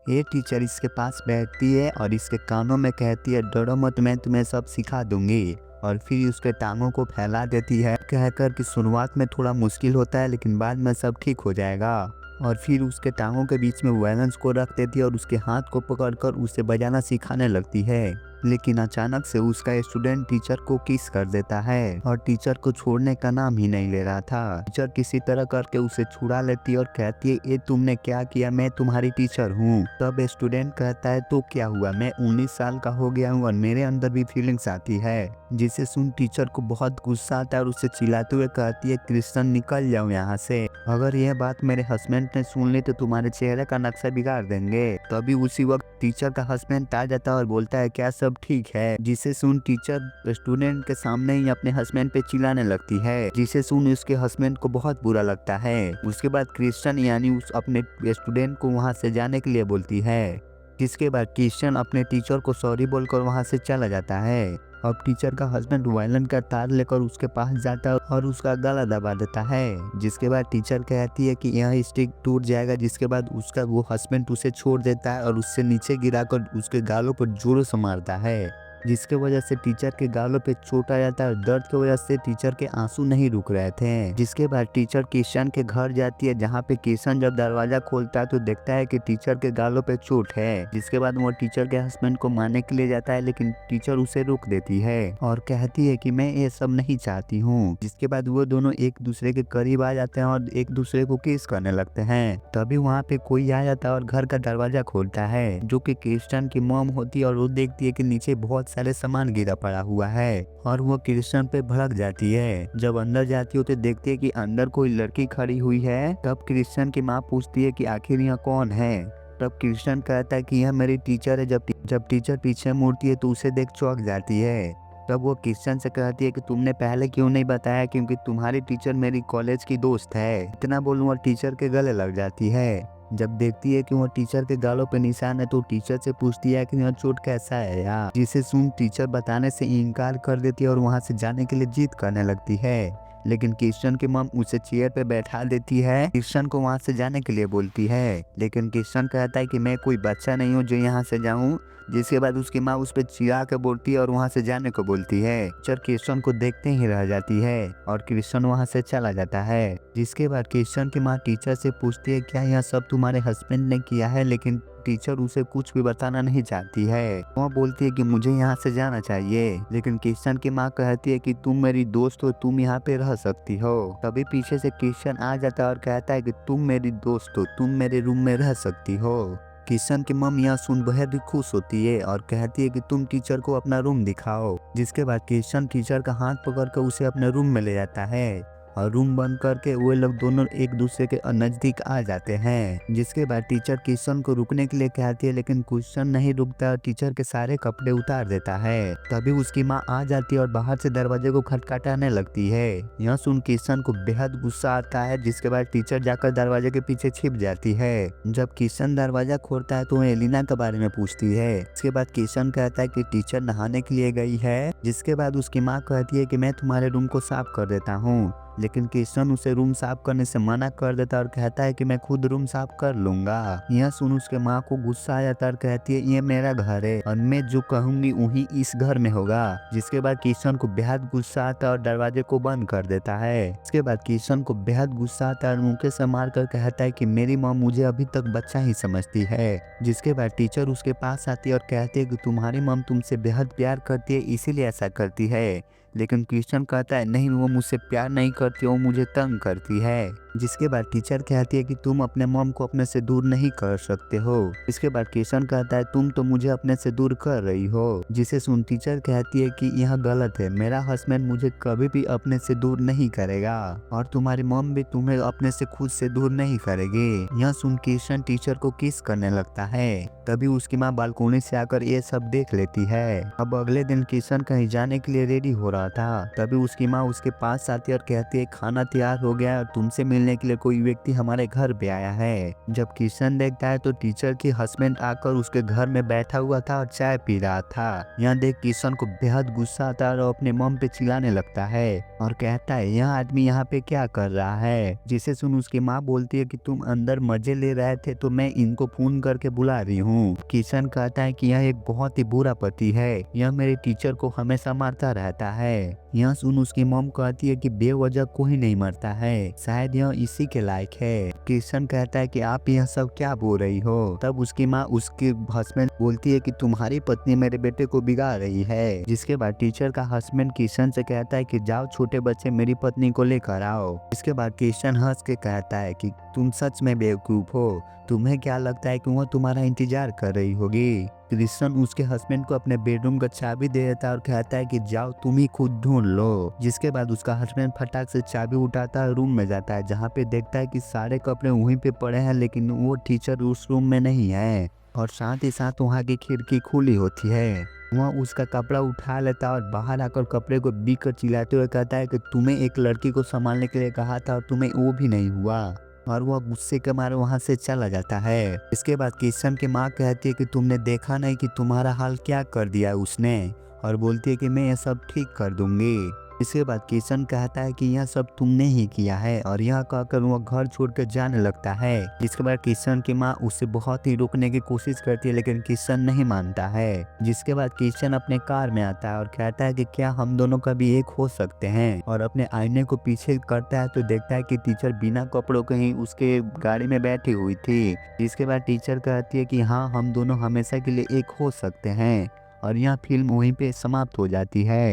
ये टीचर इसके पास बैठती है और इसके कानों में कहती है, डरो मत, मैं तुम्हें सब सिखा दूंगी। और फिर उसके टांगों को फैला देती है, कहकर कि शुरुआत में थोड़ा मुश्किल होता है लेकिन बाद में सब ठीक हो जाएगा। और फिर उसके टांगों के बीच में वैलेंस को रख देती है और उसके हाथ को पकड़कर उसे बजाना सिखाने लगती है। लेकिन अचानक से उसका स्टूडेंट टीचर को किस कर देता है और टीचर को छोड़ने का नाम ही नहीं ले रहा था। टीचर किसी तरह करके उसे छुड़ा लेती है और कहती है, ये तुमने क्या किया, मैं तुम्हारी टीचर हूँ। तब स्टूडेंट कहता है, तो क्या हुआ, मैं 19 साल का हो गया हूँ और मेरे अंदर भी फीलिंग्स आती है। जिसे सुन टीचर को बहुत गुस्सा आता है और उसे चिल्लाते हुए कहती है, क्रिश्चियन निकल जाओ यहाँ से, अगर यह बात मेरे हस्बैंड ने सुन ली तो तुम्हारे चेहरे का नक्शा बिगाड़ देंगे। तभी उसी वक्त टीचर का हस्बैंड आ जाता है और बोलता है, क्या सब ठीक है। जिसे सुन टीचर स्टूडेंट के सामने ही अपने हस्बैंड पे चिल्लाने लगती है, जिसे सुन उसके हस्बैंड को बहुत बुरा लगता है। उसके बाद क्रिश्चियन यानी उस अपने स्टूडेंट को वहाँ से जाने के लिए बोलती है, जिसके बाद क्रिश्चियन अपने टीचर को सॉरी बोलकर वहाँ से चला जाता है। अब टीचर का हस्बैंड वायलिन का तार लेकर उसके पास जाता है और उसका गला दबा देता है। जिसके बाद टीचर कहती है कि यह स्टिक टूट जाएगा। जिसके बाद उसका वो हस्बैंड उसे छोड़ देता है और उससे नीचे गिराकर उसके गालों पर जोरों से मारता है, जिसके वजह से टीचर के गालों पे चोट आ जाता है और दर्द की वजह से टीचर के आंसू नहीं रुक रहे थे। जिसके बाद टीचर किशन के घर जाती है, जहाँ पे किशन जब दरवाजा खोलता है तो देखता है कि टीचर के गालों पे चोट है। जिसके बाद वो टीचर के हस्बैंड को मारने के लिए जाता है, लेकिन टीचर उसे रोक देती है और कहती है कि मैं ये सब नहीं चाहती हूँ। जिसके बाद वो दोनों एक दूसरे के करीब आ जाते हैं और एक दूसरे को किस करने लगते हैं। तभी वहाँ पे कोई आ जाता है और घर का दरवाजा खोलता है, जो कि क्रिश्चियन की मॉम होती है और वो देखती है कि नीचे बहुत सारे सामान गिरा पड़ा हुआ है और वो क्रिश्चियन पे भड़क जाती है। जब अंदर जाती है तो देखती है कि अंदर कोई लड़की खड़ी हुई है। तब क्रिश्चियन की माँ पूछती है कि आखिर यह कौन है। तब क्रिश्चियन कहता है कि यह मेरी टीचर है। जब टीचर पीछे मुड़ती है तो उसे देख चौंक जाती है। तब वो क्रिश्चियन से कहती है कि तुमने पहले क्यों नहीं बताया, क्योंकि तुम्हारी टीचर मेरी कॉलेज की दोस्त है। इतना बोलूं और टीचर के गले लग जाती है। जब देखती है कि वो टीचर के गालों पे निशान है तो टीचर से पूछती है कि यह चोट कैसा है यार। जिसे सुन टीचर बताने से इनकार कर देती है और वहां से जाने के लिए जिद करने लगती है। लेकिन क्रिश्चियन की मम उसे चेयर पे बैठा देती है, क्रिश्चियन को वहां से जाने के लिए बोलती है। लेकिन क्रिश्चियन कहता है कि मैं कोई बच्चा नहीं हूँ जो यहाँ से जाऊँ। जिसके बाद उसकी माँ उस पर चिढ़ा के बोलती है और वहाँ से जाने को बोलती है। टीचर क्रिश्चियन को देखते ही रह जाती है और क्रिश्चियन वहाँ से चला जाता है। जिसके बाद क्रिश्चियन की माँ टीचर से पूछती है, क्या यह सब तुम्हारे हस्बैंड ने किया है। लेकिन टीचर उसे कुछ भी बताना नहीं चाहती है। वो बोलती है कि मुझे यहाँ से जाना चाहिए। लेकिन क्रिश्चियन की माँ कहती है कि तुम मेरी दोस्त हो, तुम यहाँ पे रह सकती हो। तभी पीछे से क्रिश्चियन आ जाता है और कहता है कि तुम मेरी दोस्त हो, तुम मेरे रूम में रह सकती हो। किशन की मम यह सुन बेहद ही खुश होती है और कहती है कि तुम टीचर को अपना रूम दिखाओ। जिसके बाद किशन टीचर का हाथ पकड़कर उसे अपने रूम में ले जाता है और रूम बंद करके वे लोग दोनों एक दूसरे के नजदीक आ जाते हैं। जिसके बाद टीचर किशन को रुकने के लिए कहती है, लेकिन किशन नहीं रुकता और टीचर के सारे कपड़े उतार देता है। तभी उसकी माँ आ जाती है और बाहर से दरवाजे को खटखटाने लगती है। यह सुन किशन को बेहद गुस्सा आता है। जिसके बाद टीचर जाकर दरवाजे के पीछे छिप जाती है। जब किशन दरवाजा खोलता है तो वो एलिना के बारे में पूछती है। इसके बाद किशन कहता है कि टीचर नहाने के लिए गई है। जिसके बाद उसकी माँ कहती है कि मैं तुम्हारे रूम को साफ कर देता हूँ। लेकिन किशन उसे रूम साफ करने से मना कर देता और कहता है कि मैं खुद रूम साफ कर लूंगा। यह सुन उसके माँ को गुस्सा आ जाता और कहती है, ये मेरा घर है और मैं जो कहूंगी वही इस घर में होगा। जिसके बाद किशन को बेहद गुस्सा आता और दरवाजे को बंद कर देता है। इसके बाद किशन को बेहद गुस्सा आता और मुंह से मार कर कहता है कि मेरी माँ मुझे अभी तक बच्चा ही समझती है। जिसके बाद टीचर उसके पास आती है और कहती है कि तुम्हारी मम तुमसे बेहद प्यार करती है, इसीलिए ऐसा करती है। लेकिन क्रिश्चियन कहता है, नहीं, वो मुझसे प्यार नहीं करती, वो मुझे तंग करती है। जिसके बाद टीचर कहती है कि तुम अपने मॉम को अपने से दूर नहीं कर सकते हो। इसके बाद क्रिश्चियन कहता है, तुम तो मुझे अपने से दूर कर रही हो। जिसे सुन टीचर कहती है कि यह गलत है, मेरा हस्बैंड मुझे कभी भी अपने से दूर नहीं करेगा और तुम्हारी मॉम भी तुम्हें अपने से खुद से दूर नहीं करेगी। यह सुन क्रिश्चियन टीचर को किस करने लगता है। तभी उसकी माँ बालकोनी से आकर ये सब देख लेती है। अब अगले दिन क्रिश्चियन कहीं जाने के लिए रेडी हो रहा रहा था। तभी उसकी माँ उसके पास आती है और कहती है खाना तैयार हो गया है और तुमसे मिलने के लिए कोई व्यक्ति हमारे घर पे आया है। जब किशन देखता है तो टीचर की हस्बैंड आकर उसके घर में बैठा हुआ था और चाय पी रहा था। यहाँ देख किशन को बेहद गुस्सा आता है और अपने मम पे चिल्लाने लगता है और कहता है यह आदमी यहाँ पे क्या कर रहा है। जिसे सुन उसकी माँ बोलती है कि तुम अंदर मजे ले रहे थे तो मैं इनको फोन करके बुला रही हूँ। किशन कहता है कि यह एक बहुत ही बुरा पति है, यह मेरे टीचर को हमेशा मारता रहता है। यह सुन उसकी मॉम कहती है कि बेवजह कोई नहीं मरता है, शायद यह इसी के लायक है। किशन कहता है कि आप यह सब क्या बोल रही हो। तब उसकी माँ उसके हस्बैंड बोलती है कि तुम्हारी पत्नी मेरे बेटे को बिगाड़ रही है। जिसके बाद टीचर का हस्बैंड किशन से कहता है कि जाओ छोटे बच्चे मेरी पत्नी को लेकर आओ। इसके बाद किशन हंस के कहता है कि तुम सच में बेवकूफ हो, तुम्हें क्या लगता है कि वह तुम्हारा इंतजार कर रही होगी। कृष्ण उसके हस्बैंड को अपने बेडरूम का चाबी दे देता है और कहता है कि जाओ तुम ही खुद ढूंढ लो। जिसके बाद उसका हस्बैंड फटाक से चाबी उठाता है, रूम में जाता है जहाँ पे देखता है कि सारे कपड़े वहीं पे पड़े हैं लेकिन वो टीचर उस रूम में नहीं है और साथ ही साथ वहाँ की खिड़की खुली होती है। वह उसका कपड़ा उठा लेता है और बाहर आकर कपड़े को बिक कर चिल्लाते हुए कहता है कि तुम्हें एक लड़की को संभालने के लिए कहा था और तुम्हें वो भी नहीं हुआ, और वह गुस्से के मारे वहां से चला जाता है। इसके बाद किशन की माँ कहती है कि तुमने देखा नहीं कि तुम्हारा हाल क्या कर दिया उसने, और बोलती है कि मैं ये सब ठीक कर दूंगी। इसके बाद किशन कहता है कि यह सब तुमने ही किया है, और यह कहकर वह घर छोड़कर जाने लगता है। जिसके बाद किशन की माँ उसे बहुत ही रोकने की कोशिश करती है लेकिन किशन नहीं मानता है। जिसके बाद किशन अपने कार में आता है और कहता है कि क्या हम दोनों कभी एक हो सकते हैं, और अपने आईने को पीछे करता है तो देखता है कि टीचर बिना कपड़ों के ही उसके गाड़ी में बैठी हुई थी। जिसके बाद टीचर कहती है कि हाँ हम दोनों हमेशा के लिए एक हो सकते हैं, और यह फिल्म वहीं पे समाप्त हो जाती है।